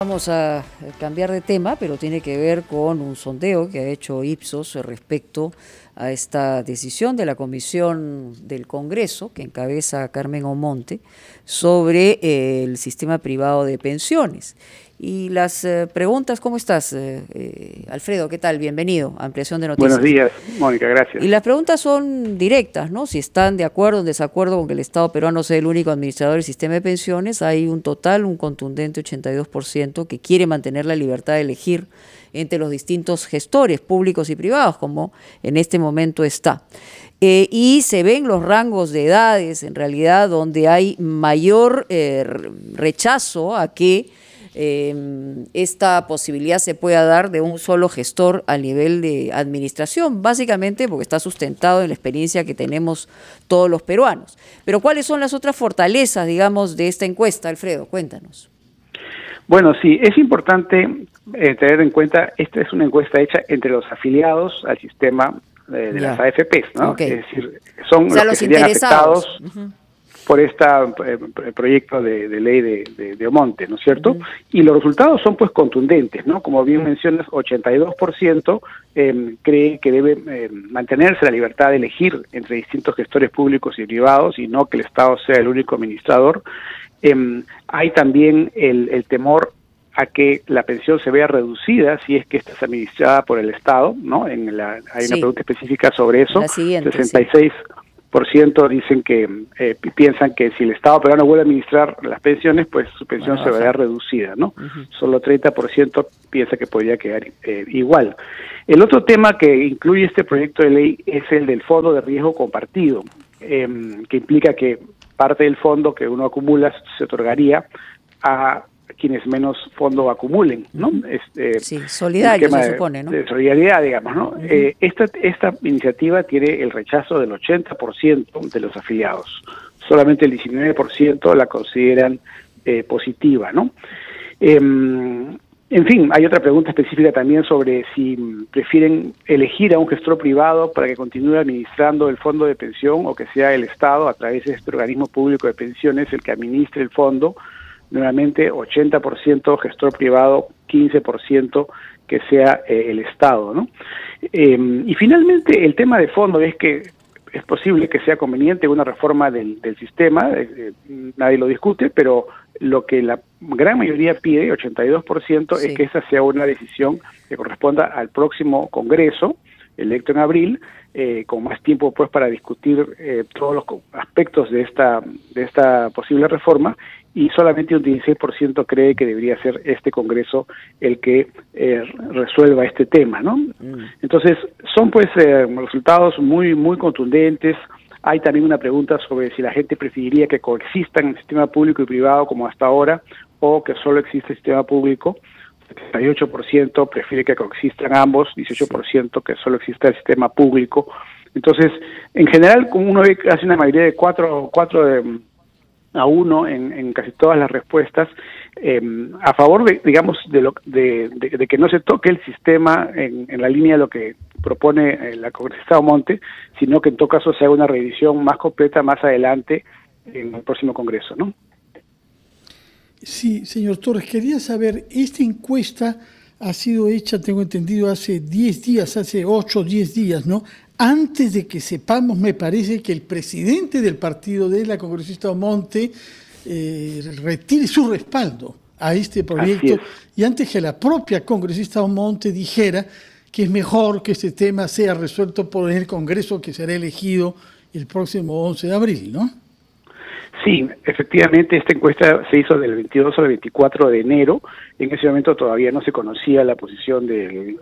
Vamos a cambiar de tema, pero tiene que ver con un sondeo que ha hecho Ipsos respecto a esta decisión de la Comisión del Congreso, que encabeza Carmen Omonte, sobre el sistema privado de pensiones. Y las preguntas, ¿cómo estás, Alfredo? ¿Qué tal? Bienvenido a Ampliación de Noticias. Buenos días, Mónica, gracias. Y las preguntas son directas, ¿no? Si están de acuerdo o en desacuerdo con que el Estado peruano sea el único administrador del sistema de pensiones. Hay un contundente 82% que quiere mantener la libertad de elegir entre los distintos gestores públicos y privados, como en este momento está. Y se ven los rangos de edades, en realidad, donde hay mayor rechazo a que esta posibilidad se pueda dar de un solo gestor a nivel de administración, básicamente porque está sustentado en la experiencia que tenemos todos los peruanos. Pero ¿cuáles son las otras fortalezas, digamos, de esta encuesta, Alfredo? Cuéntanos. Bueno, sí, es importante tener en cuenta, esta es una encuesta hecha entre los afiliados al sistema de las AFPs, ¿no? Okay. Es decir, son los que serían afectados por este proyecto de ley de Omonte, ¿no es cierto? Y los resultados son pues contundentes, ¿no? Como bien mencionas, 82% cree que debe mantenerse la libertad de elegir entre distintos gestores públicos y privados y no que el Estado sea el único administrador. Hay también el temor a que la pensión se vea reducida si es que esta es administrada por el Estado, ¿no? Hay una pregunta específica sobre eso. 66% dicen que piensan que si el Estado peruano vuelve a administrar las pensiones, pues su pensión se verá reducida, ¿no? Solo 30% piensa que podría quedar igual. El otro tema que incluye este proyecto de ley es el del fondo de riesgo compartido, que implica que parte del fondo que uno acumula se otorgaría a quienes menos fondo acumulen, ¿no? Sí, solidario se supone, ¿no? De solidaridad, digamos, ¿no? Esta iniciativa tiene el rechazo del 80% de los afiliados. Solamente el 19% la consideran positiva, ¿no? En fin, hay otra pregunta específica también sobre si prefieren elegir a un gestor privado para que continúe administrando el fondo de pensión o que sea el Estado a través de este organismo público de pensiones el que administre el fondo. Nuevamente 80% gestor privado, 15% que sea el Estado, ¿no? Y finalmente el tema de fondo es que es posible que sea conveniente una reforma del sistema, nadie lo discute, pero lo que la gran mayoría pide, 82%, es que esa sea una decisión que corresponda al próximo Congreso, electo en abril, con más tiempo pues para discutir todos los aspectos de esta posible reforma, y solamente un 16% cree que debería ser este Congreso el que resuelva este tema, ¿no? Entonces, son pues resultados muy contundentes. Hay también una pregunta sobre si la gente preferiría que coexistan el sistema público y privado como hasta ahora, o que solo existe el sistema público. 78% prefiere que coexistan ambos, 18% que solo exista el sistema público. Entonces, en general, como uno ve casi una mayoría de 4-1 en casi todas las respuestas, a favor de, digamos, de que no se toque el sistema en la línea de lo que propone la congresista Omonte, sino que en todo caso se haga una revisión más completa más adelante en el próximo Congreso, ¿no? Sí, señor Torres, quería saber, esta encuesta ha sido hecha, tengo entendido, hace 10 días, hace 8 o 10 días, ¿no? Antes de que sepamos, me parece, que el presidente del partido de la congresista Omonte retire su respaldo a este proyecto, y antes que la propia congresista Omonte dijera que es mejor que este tema sea resuelto por el Congreso que será elegido el próximo 11 de abril, ¿no? Sí, efectivamente, esta encuesta se hizo del 22 al 24 de enero. En ese momento todavía no se conocía la posición del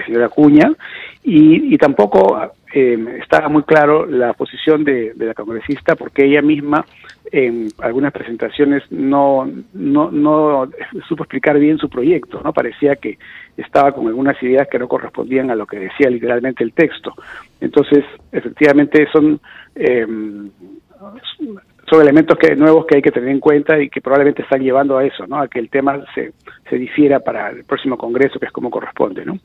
señor Acuña y tampoco estaba muy claro la posición de la congresista, porque ella misma en algunas presentaciones no supo explicar bien su proyecto, ¿no? Parecía que estaba con algunas ideas que no correspondían a lo que decía literalmente el texto. Entonces, efectivamente, son elementos nuevos que hay que tener en cuenta y que probablemente están llevando a eso, ¿no? A que el tema se difiera para el próximo Congreso, que es como corresponde, ¿no?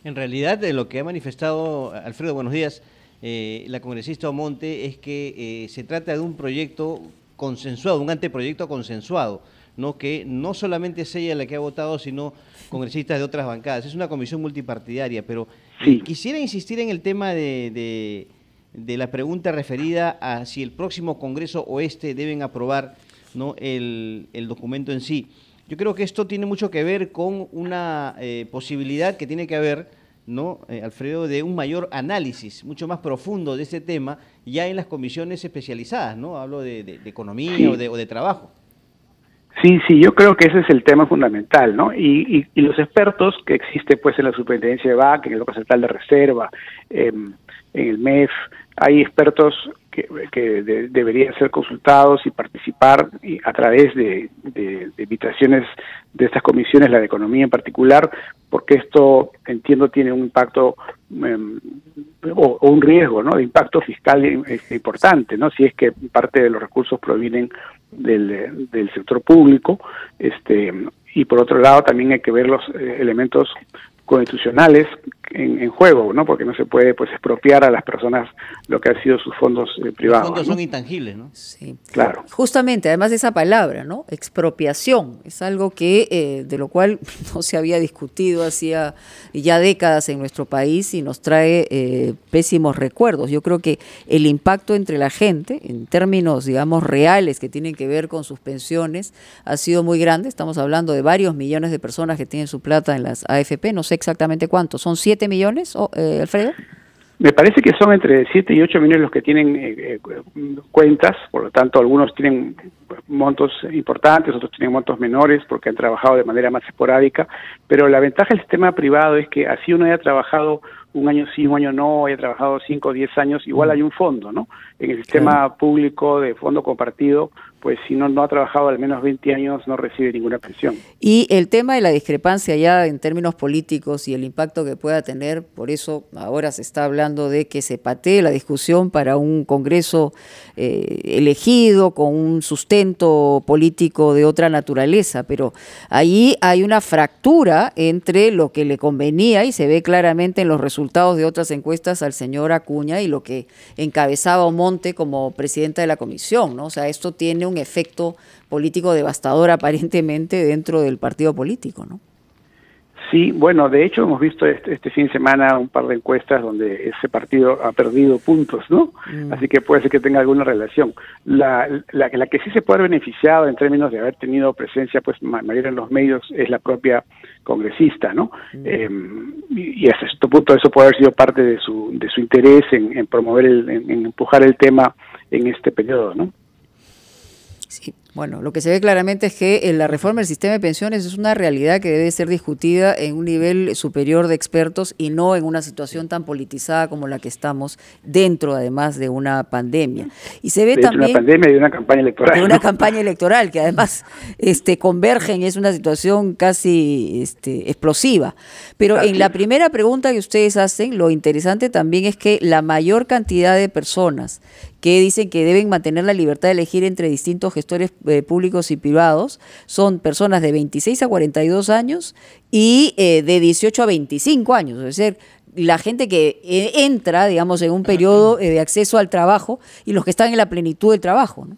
En realidad, de lo que ha manifestado Alfredo, buenos días, la congresista Omonte, es que se trata de un proyecto consensuado, un anteproyecto consensuado. ¿no? Que no solamente es ella la que ha votado, sino congresistas de otras bancadas. Es una comisión multipartidaria, pero sí. Quisiera insistir en el tema de la pregunta referida a si el próximo Congreso o deben aprobar, ¿no? el documento en sí. Yo creo que esto tiene mucho que ver con una posibilidad que tiene que haber, ¿no, Alfredo, de un mayor análisis, mucho más profundo de este tema, ya en las comisiones especializadas, ¿no? Hablo de economía, sí, o de trabajo. Sí, yo creo que ese es el tema fundamental, ¿no? Y los expertos que existe pues en la Superintendencia de Banca, en el Banco Central de Reserva, en el MEF, hay expertos que deberían ser consultados y participar a través de invitaciones de estas comisiones, la de economía en particular, porque esto, entiendo, tiene un impacto o un riesgo, ¿no?, de impacto fiscal importante, ¿no?, si es que parte de los recursos provienen del sector público, y por otro lado también hay que ver los elementos constitucionales en juego, ¿no? Porque no se puede pues expropiar a las personas lo que han sido sus fondos privados. Los fondos, ¿no?, son intangibles, ¿no? Sí, claro. Justamente, además de esa palabra, ¿no? Expropiación, es algo que de lo cual no se había discutido hacía ya décadas en nuestro país y nos trae pésimos recuerdos. Yo creo que el impacto entre la gente, en términos, digamos, reales que tienen que ver con sus pensiones, ha sido muy grande. Estamos hablando de varios millones de personas que tienen su plata en las AFP, no sé exactamente cuántos, ¿son 7 millones, Alfredo? Me parece que son entre 7 y 8 millones los que tienen cuentas, por lo tanto algunos tienen montos importantes, otros tienen montos menores porque han trabajado de manera más esporádica, pero la ventaja del sistema privado es que así uno haya trabajado un año sí, un año no, haya trabajado 5 o 10 años, igual hay un fondo, ¿no? En el sistema público de fondo compartido, pues si no ha trabajado al menos 20 años no recibe ninguna pensión. Y el tema de la discrepancia ya en términos políticos y el impacto que pueda tener, por eso ahora se está hablando de que se patee la discusión para un Congreso elegido con un sustento político de otra naturaleza, pero ahí hay una fractura entre lo que le convenía y se ve claramente en los resultados de otras encuestas al señor Acuña y lo que encabezaba Omonte como presidenta de la comisión, ¿no? O sea, esto tiene un efecto político devastador aparentemente dentro del partido político, ¿no? Sí, bueno, de hecho hemos visto este fin de semana un par de encuestas donde ese partido ha perdido puntos, ¿no? Así que puede ser que tenga alguna relación. La que sí se puede haber beneficiado en términos de haber tenido presencia pues mayor en los medios es la propia congresista, ¿no? Y hasta cierto punto eso puede haber sido parte de su interés en promover, en empujar el tema en este periodo, ¿no? Sí, bueno, lo que se ve claramente es que la reforma del sistema de pensiones es una realidad que debe ser discutida en un nivel superior de expertos y no en una situación tan politizada como la que estamos dentro, además, de una pandemia. Y se ve también una pandemia y de una campaña electoral. De una campaña electoral que además convergen, es una situación casi explosiva. Pero en la primera pregunta que ustedes hacen, lo interesante también es que la mayor cantidad de personas que dicen que deben mantener la libertad de elegir entre distintos gestores públicos y privados son personas de 26 a 42 años y de 18 a 25 años, es decir, la gente que entra, digamos, en un periodo de acceso al trabajo y los que están en la plenitud del trabajo, ¿no?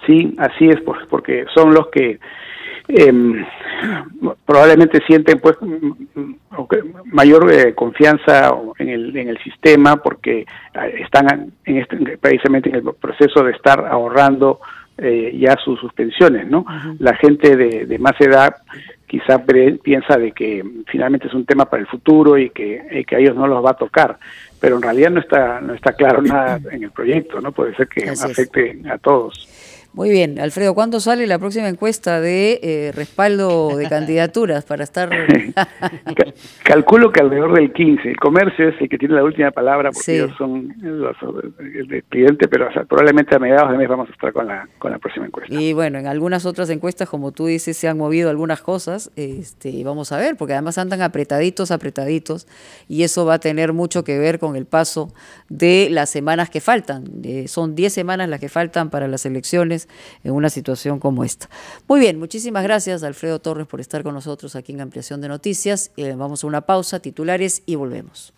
Sí, así es, porque son los que probablemente sienten pues mayor confianza en el sistema porque están precisamente en el proceso de estar ahorrando ya sus pensiones, ¿no? La gente de más edad quizá piensa de que finalmente es un tema para el futuro y que a ellos no los va a tocar, pero en realidad no está claro nada en el proyecto, ¿no? Puede ser que afecte a todos. Muy bien, Alfredo, ¿cuándo sale la próxima encuesta de respaldo de candidaturas para estar...? Calculo que alrededor del 15. El comercio es el que tiene la última palabra porque ellos son el presidente, pero probablemente a mediados de mes vamos a estar con la próxima encuesta. Y bueno, en algunas otras encuestas, como tú dices, se han movido algunas cosas, vamos a ver, porque además andan apretaditos, y eso va a tener mucho que ver con el paso de las semanas que faltan. Son 10 semanas las que faltan para las elecciones en una situación como esta. Muy bien, muchísimas gracias, Alfredo Torres, por estar con nosotros aquí en Ampliación de Noticias. Vamos a una pausa, titulares, y volvemos.